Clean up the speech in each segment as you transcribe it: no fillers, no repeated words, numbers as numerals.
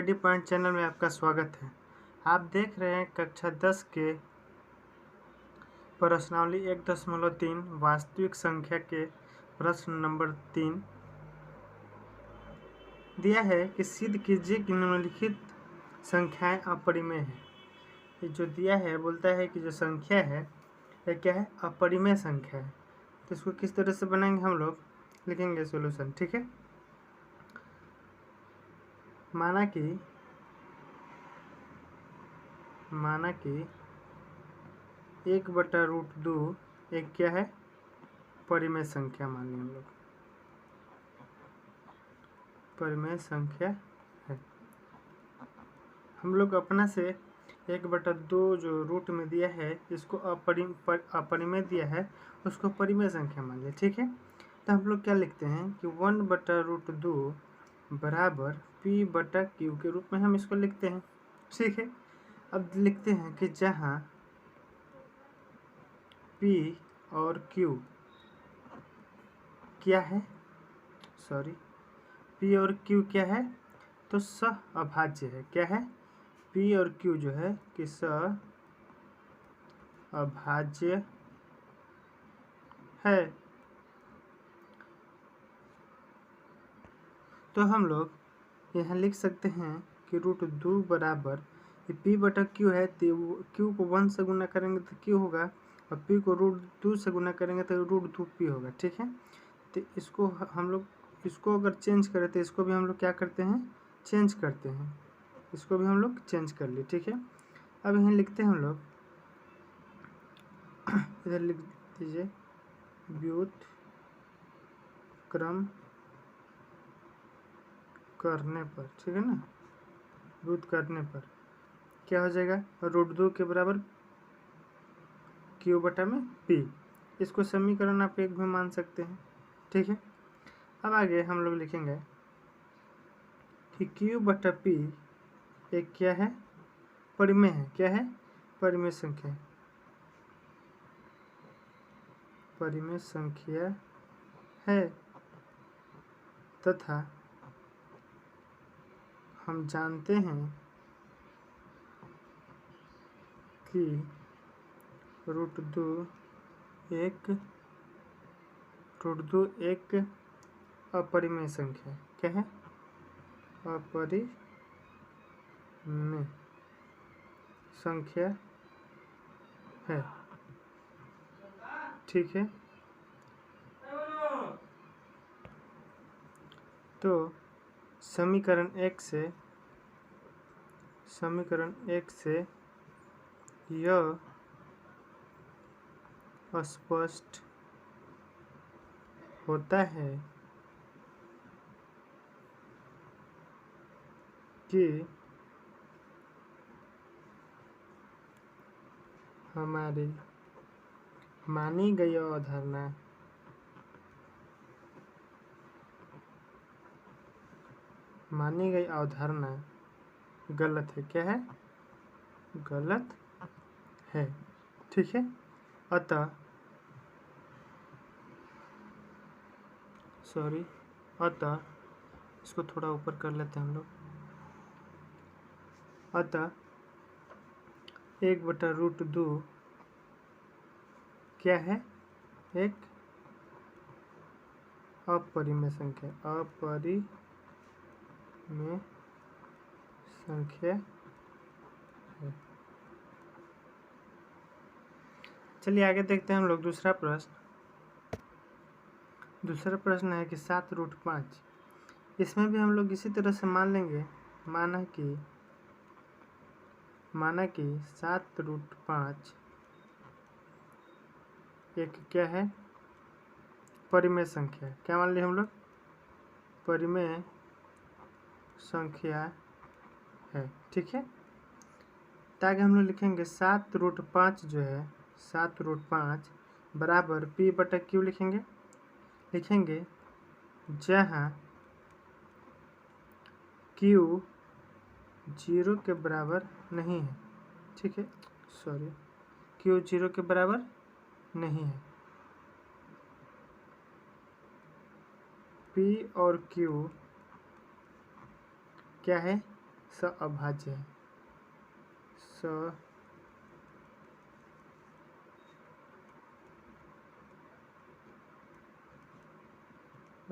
Study point channel में आपका स्वागत है। आप देख रहे हैं कक्षा 10 के प्रश्नावली 1.3 वास्तविक संख्या के प्रश्न नंबर 3 दिया है कि सिद्ध कीजिए कि निम्नलिखित संख्याएं अपरिमेय है। ये जो दिया है बोलता है कि जो संख्या है यह क्या है, अपरिमेय संख्या है। तो इसको किस तरह से बनाएंगे, हम लोग लिखेंगे सॉल्यूशन। ठीक है, माना कि 1/√2 एक क्या है, परिमेय संख्या मान लें हम लोग, परिमेय संख्या है। हम लोग अपना से 1/2 जो रूट में दिया है इसको अपरिमेय दिया है, उसको परिमेय संख्या मान लिया। ठीक है, तो हम लोग क्या लिखते हैं कि 1/√2 बराबर p/q के रूप में हम इसको लिखते हैं। ठीक है, अब लिखते हैं कि जहाँ p और q क्या है, p और q क्या है, तो सहअभाज्य है। क्या है, p और q जो है कि सहअभाज्य है। तो हम लोग यहाँ लिख सकते हैं कि √2 बराबर p/q है, तो q को 1 से गुना करेंगे तो q होगा, और p को √2 से गुना करेंगे तो √2p होगा। ठीक है, तो इसको हम लोग इसको अगर चेंज करें तो इसको भी हम लोग क्या करते हैं, चेंज करते हैं। इसको भी हम लोग चेंज कर लिए। ठीक है, अब यहाँ लिखते हैं हम लोग, इधर लिख दीजिए व्युत्क्रम करने पर। ठीक है ना, व्युत्क्रम करने पर क्या हो जाएगा, √2 के बराबर q/p। इसको समीकरण आप एक भी मान सकते हैं। ठीक है, अब आगे हम लोग लिखेंगे कि q/p एक क्या है, परिमेय है। क्या है, परिमेय संख्या, परिमेय संख्या है, तथा हम जानते हैं कि √2 एक अपरिमेय संख्या है। क्या है, अपरिमेय संख्या है। ठीक है, तो समीकरण एक से यह स्पष्ट होता है कि हमारी मानी गई अवधारणा गलत है। क्या है, गलत है। ठीक है, अतः इसको थोड़ा ऊपर कर लेते हैं हम लोग। अतः 1/√2 क्या है, एक अपरिमेय संख्या, अपरिमेय संख्या है। चलिए आगे देखते हैं हम लोग दूसरा प्रश्न है कि 7√5। इसमें भी हम लोग इसी तरह से मान लेंगे। माना कि 7√5 एक क्या है, परिमेय संख्या है। क्या मान लिया हम लोग, परिमेय संख्या है। ठीक है, ताकि हम लोग लिखेंगे 7√5 जो है, 7√5 बराबर p/q लिखेंगे जहाँ q 0 के बराबर नहीं है। ठीक है, q 0 के बराबर नहीं है। p और q क्या है, अभाज्य है,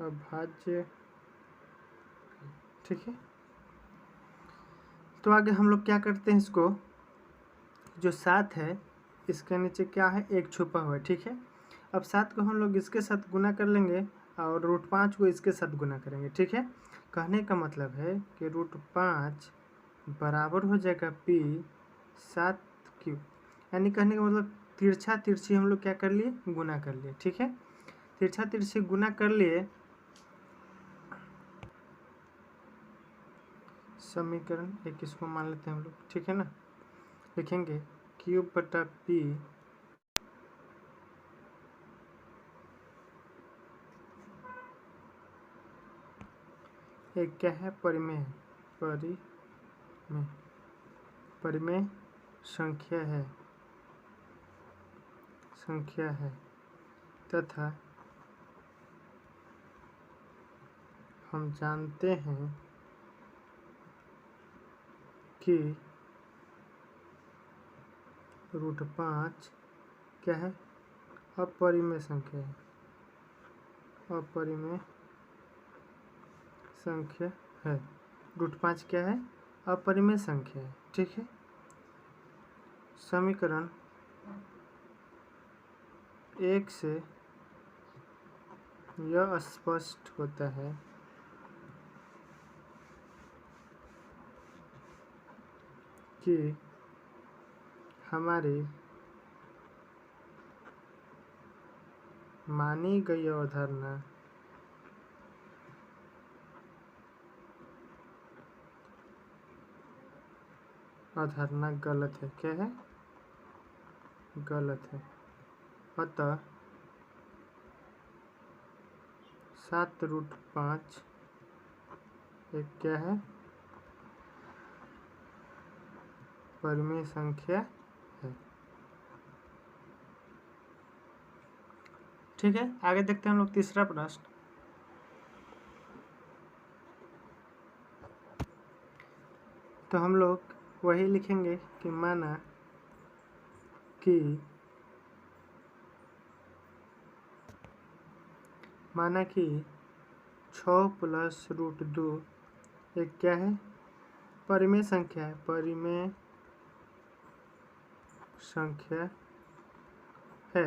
अभाज्य। ठीक है, तो आगे हम लोग क्या करते हैं, इसको जो 7 है इसके नीचे क्या है, एक छुपा हुआ है। ठीक है, अब 7 को हम लोग इसके साथ गुना कर लेंगे और √5 को इसके साथ गुना करेंगे। ठीक है, कहने का मतलब है कि √5 बराबर हो जाएगा P7Q, यानी कहने का मतलब तिरछा तिरछी हम लोग क्या कर लिए, गुना कर लिए। ठीक है, तिरछा तिरछी गुना कर लिए, समीकरण एक इसको मान लेते हैं हम लोग। ठीक है ना, लिखेंगे Q/P एक क्या है, परिमेय, परिमेय संख्या है तथा हम जानते हैं कि √5 क्या है, अपरिमेय संख्या है, अपरिमेय संख्या है। √5 क्या है, अपरिमेय संख्या है। ठीक है, समीकरण 1 से यह स्पष्ट होता है कि हमारी मानी गई अवधारणा गलत है। क्या है, गलत है। अतः 7√5 एक क्या है, परिमेय संख्या है। ठीक है, आगे देखते हैं हम लोग तीसरा प्रश्न। तो हम लोग वही लिखेंगे कि माना कि 6 + √2 एक क्या है, परिमेय संख्या है, परिमेय संख्या है।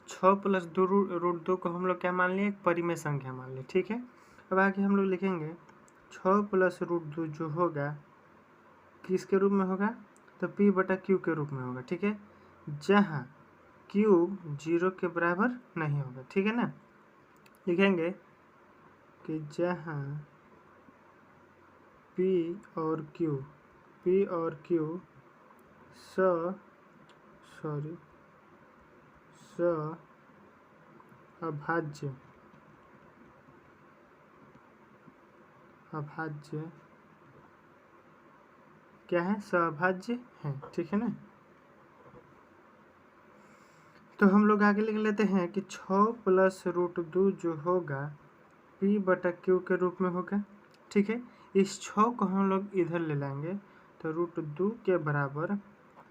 6 + √2 को हम लोग क्या मान लिए, एक परिमेय संख्या मान लिए। ठीक है, अब आगे हम लोग लिखेंगे 6 + √2 जो होगा किसके रूप में होगा, तो P/Q के रूप में होगा। ठीक है, जहाँ Q 0 के बराबर नहीं होगा। ठीक है ना, लिखेंगे कि जहाँ P और Q अभाज्य क्या है, सहभाज्य है। ठीक है ना, तो हम लोग आगे लिख लेते हैं कि 6 + √2 जो होगा P/Q के रूप में होगा। ठीक है, इस 6 को हम लोग इधर ले लाएंगे तो √2 के बराबर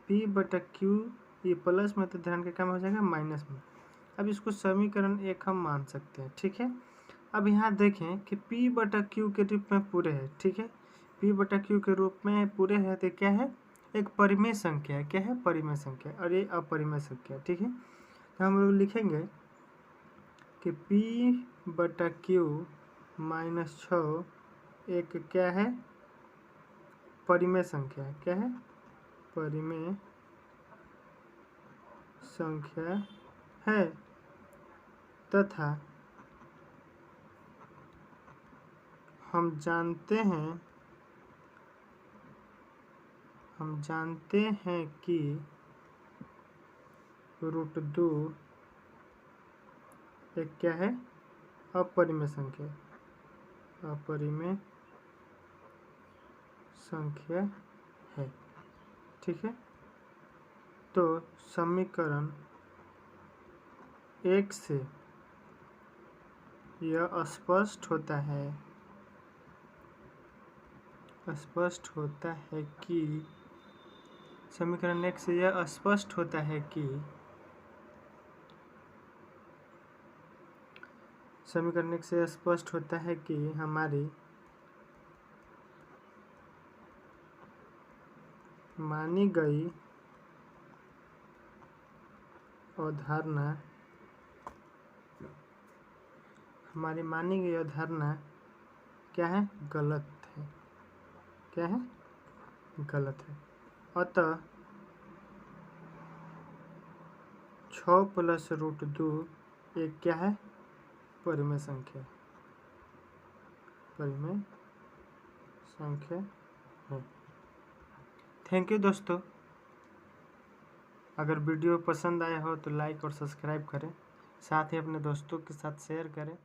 P/Q, ये प्लस में तो ध्यान के काम हो जाएगा माइनस में। अब इसको समीकरण 1 हम मान सकते हैं। ठीक है, अब यहाँ देखें कि P/Q के रूप में पूरे है। ठीक है, P/Q के रूप में पूरे है तो क्या है, एक परिमेय संख्या है। क्या है, परिमेय संख्या, और ये अपरिमेय संख्या। ठीक है, तो हम लोग लिखेंगे कि P/Q -6 एक क्या है, परिमेय संख्या है। क्या है, परिमेय संख्या है तथा हम जानते हैं कि √2 एक क्या है, अपरिमेय संख्या है। ठीक है, तो समीकरण 1 से यह स्पष्ट होता है स्पष्ट होता है कि समीकरण 1 से यह स्पष्ट होता है कि समीकरण 1 से स्पष्ट होता है कि हमारी मानी गई अवधारणा क्या है? गलत है। क्या है? गलत है। अतः 6 प्लस रूट 2 एक क्या है? परिमेय संख्या है। थैंक यू दोस्तों। अगर वीडियो पसंद आया हो तो लाइक और सब्सक्राइब करें, साथ ही अपने दोस्तों के साथ शेयर करें।